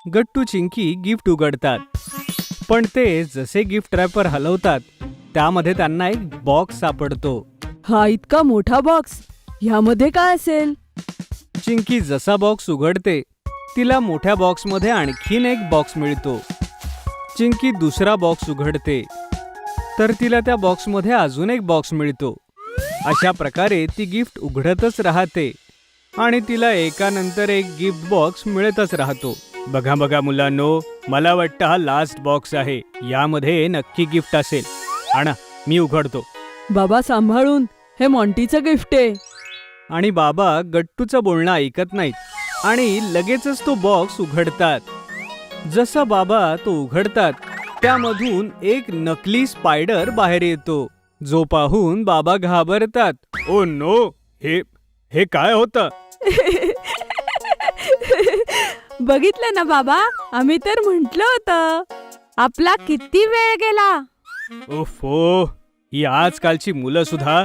गट्टू Chinki gift उघडतात. पण ते जसे गिफ्ट रॅपर हलवतात त्यामध्ये त्यांना एक बॉक्स सापडतो. हा इतका मोठा बॉक्स, ह्यामध्ये काय असेल? चिंकी जसा बॉक्स उघडते तिला मोठ्या बॉक्समध्ये आणखीन एक बॉक्स मिळतो. चिंकी दुसरा बॉक्स उघडते तर तिला त्या बॉक्समध्ये अजून एक बॉक्स मिळतो. अशा प्रकारे ती गिफ्ट उघडतच राहते आणि तिला एकानंतर एक गिफ्ट बॉक्स मिळतच राहतो. बघा बघा मुलांनो, मला वाटतं हा लास्ट बॉक्स आहे. यामध्ये नक्की गिफ्ट असेल. आणा, मी उघडतो. बाबा सांभाळून, हे मॉन्टीचं गिफ्ट आहे. आणि बाबा गट्टूचं बोलणं ऐकत नाहीत आणि लगेचच तो बॉक्स उघडतात. जसा बाबा तो उघडतात त्यामधून एक नकली स्पायडर बाहेर येतो, जो पाहून बाबा घाबरतात. ओ नो, हे काय होतं? बघितलं ना बाबा, आम्ही तर म्हंटल होतं. आपला किती वेळ गेला. ओफो, ही आजकालची मुलं सुद्धा